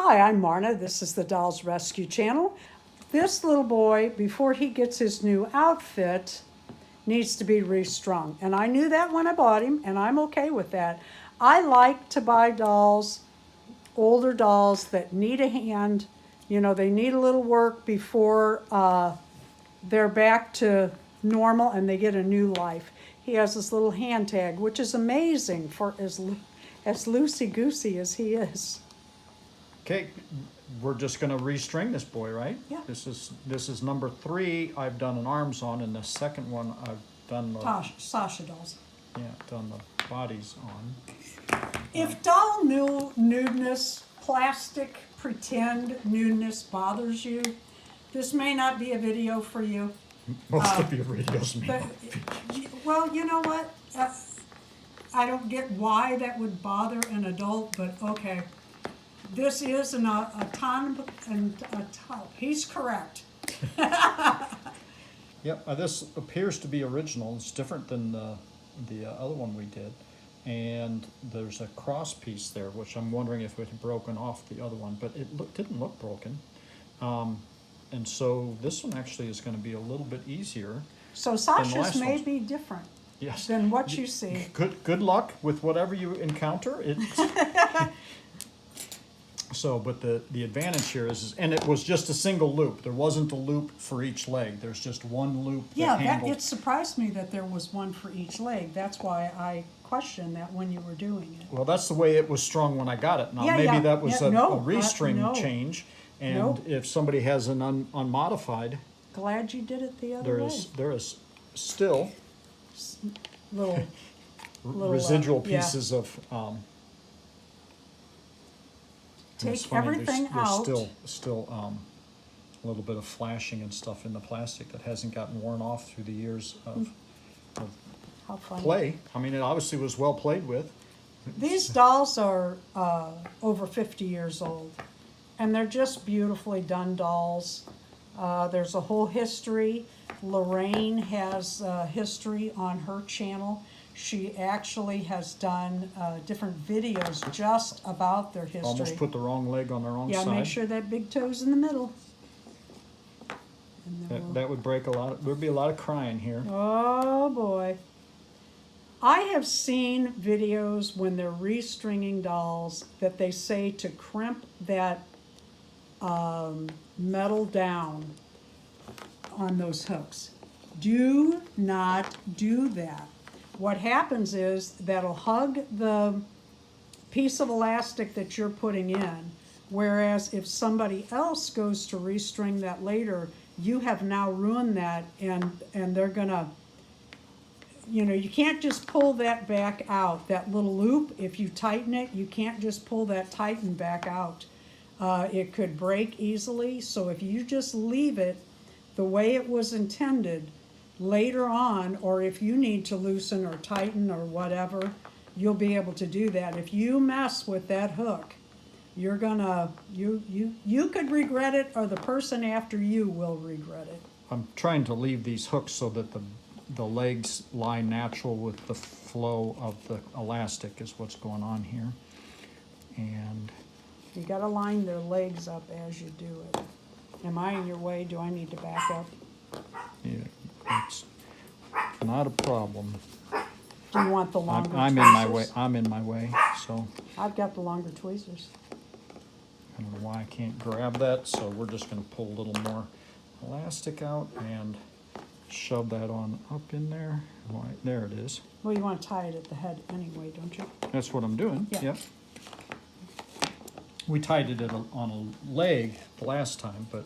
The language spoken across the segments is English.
Hi, I'm Marna. This is the Dolls Rescue Channel. This little boy, before he gets his new outfit, needs to be restrung. And I knew that when I bought him, and I'm okay with that. I like to buy dolls, older dolls that need a hand. You know, they need a little work before they're back to normal and they get a new life. He has this little hand tag, which is amazing for as loosey-goosey as he is. Okay, we're just gonna restring this boy, right? Yeah. This is number 3 I've done an arms on, and the second one I've done the Sasha dolls. done the bodies on. If doll nudeness, plastic pretend nudeness bothers you, this may not be a video for you. Most of your videos may But, not. well, you know what? I don't get why that would bother an adult, but okay. This is he's correct. Yep, this appears to be original. It's different than the other one we did. And there's a cross piece there, which I'm wondering if it had broken off the other one, but it didn't look broken. And so this one actually is going to be a little bit easier. So Sasha's may be different than what you see. Good luck with whatever you encounter. So, but the advantage here is, and it was just a single loop. There wasn't a loop for each leg. There's just one loop. It surprised me that there was one for each leg. That's why I questioned that when you were doing it. Well, that's the way it was strung when I got it. Now, maybe that was a restring change. And if somebody has an unmodified, glad you did it the other way. There is still little residual pieces of. Take everything out. There's still a little bit of flashing and stuff in the plastic that hasn't gotten worn off through the years of How funny. play. I mean, it obviously was well played with. These dolls are over 50 years old, and they're just beautifully done dolls. There's a whole history. Lorraine has history on her channel. She actually has done different videos just about their history. Almost put the wrong leg on the wrong side. Yeah, make sure that big toe's in the middle. That would break a lot. There'd be a lot of crying here. Oh boy. I have seen videos when they're restringing dolls that they say to crimp that metal down on those hooks. Do not do that. What happens is that'll hug the piece of elastic that you're putting in, whereas if somebody else goes to restring that later, you have now ruined that, and they're gonna, you know, you can't just pull that back out. That little loop, if you tighten it, you can't just pull that tighten back out. It could break easily, so if you just leave it the way it was intended, later on, or if you need to loosen or tighten or whatever, you'll be able to do that. If you mess with that hook, you're gonna, you could regret it, or the person after you will regret it. I'm trying to leave these hooks so that the legs lie natural with the flow of the elastic is what's going on here. And you gotta line their legs up as you do it. Am I in your way? Do I need to back up? yeah, it's not a problem. Do you want the longer I'm tweezers? in my way. I'm in my way. So I've got the longer tweezers. I don't know why I can't grab that. So we're just going to pull a little more elastic out and shove that on up in there. Right, there it is. Well, you want to tie it at the head anyway, don't you? That's what I'm doing. Yeah. Yep. We tied it on a leg the last time, but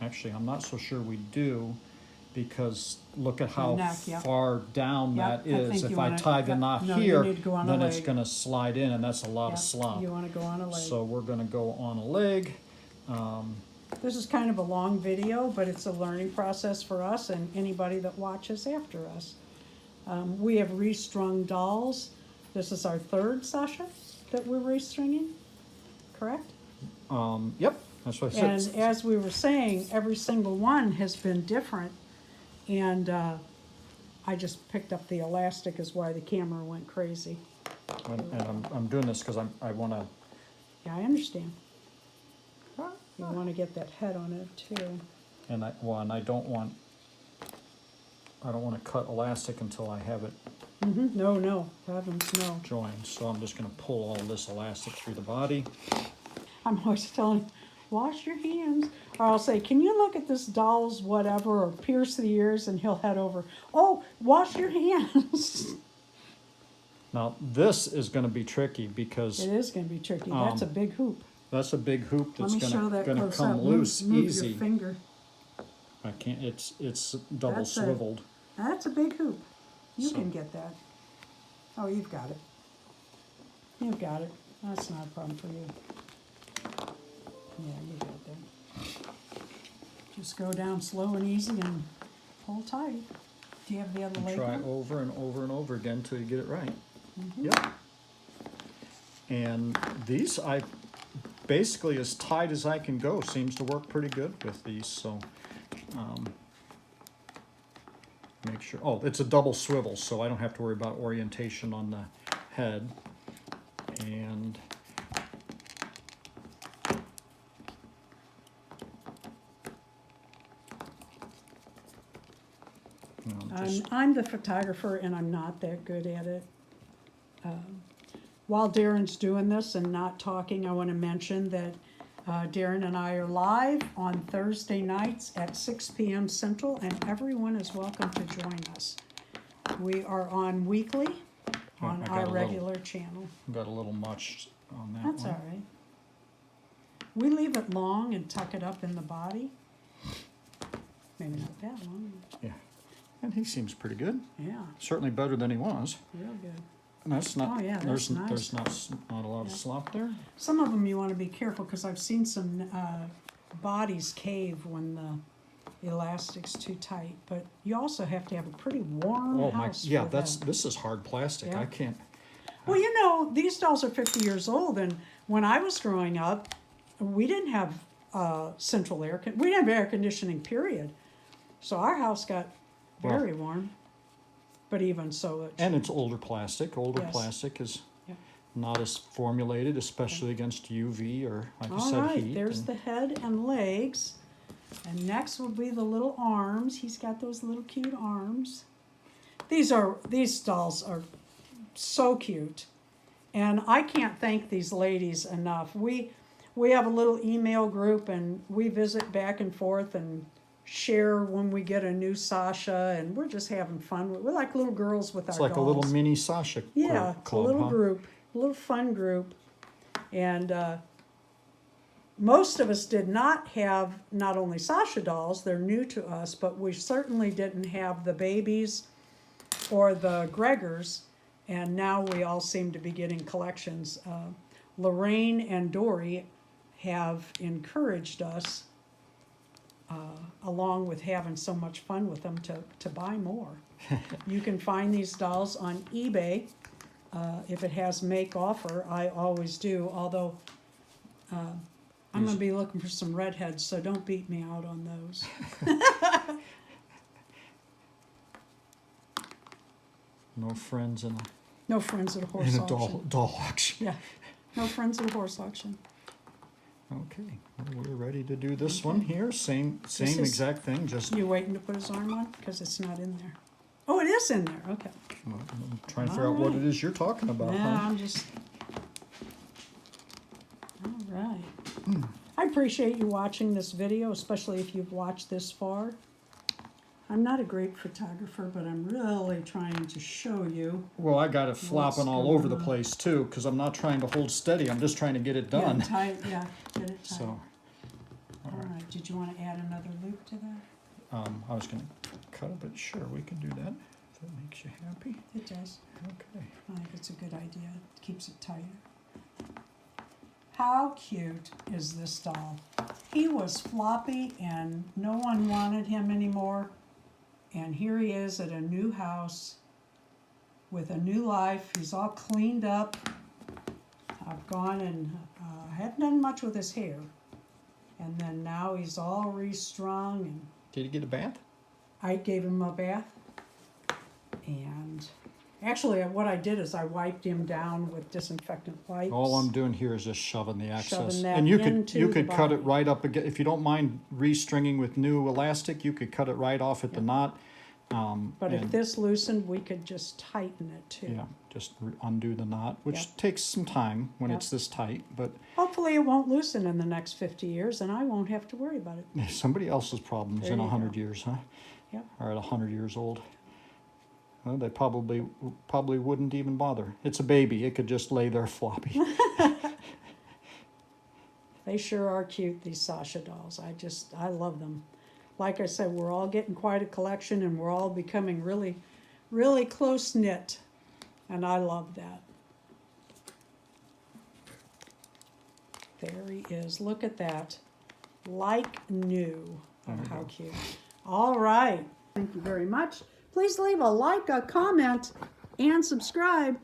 actually I'm not so sure we do, because look at how far down that is. If I tie the knot here, then it's going to slide in, and that's a lot of slop. You want to go on a leg. So we're going to go on a leg. This is kind of a long video, but it's a learning process for us and anybody that watches after us. We have restrung dolls. This is our third, Sasha, that we're restringing, correct? Yep, that's what I said. And as we were saying, every single one has been different. And I just picked up the elastic is why the camera went crazy. And I'm doing this because I want to Yeah, I understand. You want to get that head on it too. And I don't want to cut elastic until I have it No, no, heavens, no. joined. So I'm just going to pull all this elastic through the body. I'm always telling him, wash your hands. Or I'll say, can you look at this doll's whatever, or pierce the ears, and he'll head over, oh, wash your hands. Now this is going to be tricky because It is going to be tricky. That's a big hoop. that's a big hoop Let that's me show that going to close come up. loose Move easy. your finger. I can't. It's double That's swiveled. That's a big hoop. You So- can get that. Oh, you've got it. You've got it. That's not a problem for you. Yeah, you got that. Just go down slow and easy and pull tight. Do you have the other leg? Try on? over and over and over again till you get it right. Mm-hmm. Yep. And these I basically as tight as I can go. Seems to work pretty good with these. So make sure. Oh, it's a double swivel, so I don't have to worry about orientation on the head. And I'm the photographer and I'm not that good at it. While Darren's doing this and not talking, I want to mention that Darren and I are live on Thursday nights at 6 p.m. Central, and everyone is welcome to join us. We are on weekly on I got our a little- regular channel. got a little much on that That's one. all right. We leave it long and tuck it up in the body. Maybe not that long. Yeah. And he seems pretty good. Yeah, Certainly better than he was. real good. And that's not. Oh, yeah, there's that's nice. there's not a lot of Yeah. slop there. Some of them you want to be careful because I've seen some bodies cave when the elastic's too tight. But you also have to have a pretty warm Oh my! house. Yeah, for that's them. this is hard plastic. Yeah. I can't. Well, you know, these dolls are 50 years old, and when I was growing up, we didn't have central air. We didn't have air conditioning. Period. So our house got very warm. But even so, And it's older plastic. Older Yes. plastic is Yeah. not as formulated, especially against UV or, like you all said, right. heat. There's and- the head and legs, and next will be the little arms. He's got those little cute arms. These dolls are so cute, and I can't thank these ladies enough. We have a little email group, and we visit back and forth and share when we get a new Sasha, and we're just having fun. We're like little girls with It's our like dolls. a little mini Sasha Yeah, it's a club, little huh? group, a little fun group. And most of us did not have not only Sasha dolls, they're new to us, but we certainly didn't have the babies or the Gregors. And now we all seem to be getting collections. Lorraine and Dory have encouraged us, along with having so much fun with them, to buy more. You can find these dolls on eBay. If it has make offer, I always do, although I'm going to be looking for some redheads, so don't beat me out on those. No friends in No friends at a horse a auction. doll auction. Yeah, no friends at a horse auction. Okay, well, we're ready to do this one here. Same is- exact thing. Just You waiting to put his arm on? Because it's not in there. Oh, it is in there, okay. I'm trying to figure out what it is you're talking about. Yeah, Huh? I'm just. All right. I appreciate you watching this video, especially if you've watched this far. I'm not a great photographer, but I'm really trying to show you. Well, I got it flopping all going over the on? place too, because I'm not trying to hold steady. I'm just trying to get it done. Get it tight, yeah, get it tight. So, All right, did you want to add another loop to that? I was going to cut it, but sure, we can do that. If that makes you happy. It does. Okay. I think it's a good idea. It keeps it tighter. How cute is this doll? He was floppy and no one wanted him anymore. And here he is at a new house with a new life. He's all cleaned up. I've gone and hadn't done much with his hair. And then now he's all restrung, and Did he get a bath? I gave him a bath. And Actually, what I did is I wiped him down with disinfectant wipes. All I'm doing here is just shoving the excess. Shoving that And you into the could cut it body. right up again, if you don't mind restringing with new elastic, you could cut it right off at the knot. But if and- this loosened, we could just tighten it too. Yeah, just undo the knot, which Yep. takes some time when Yep. it's this tight, but Hopefully it won't loosen in the next 50 years and I won't have to worry about it. somebody else's problems There in you 100 go. years, huh? Yep. Or at 100 years old. Well, they probably wouldn't even bother. It's a baby, it could just lay there floppy. They sure are cute, these Sasha dolls. I love them. Like I said, we're all getting quite a collection and we're all becoming really, really close knit. And I love that. There he is. Look at that. Like new. Oh, There we how go. cute. All right. Thank you very much. Please leave a like, a comment, and subscribe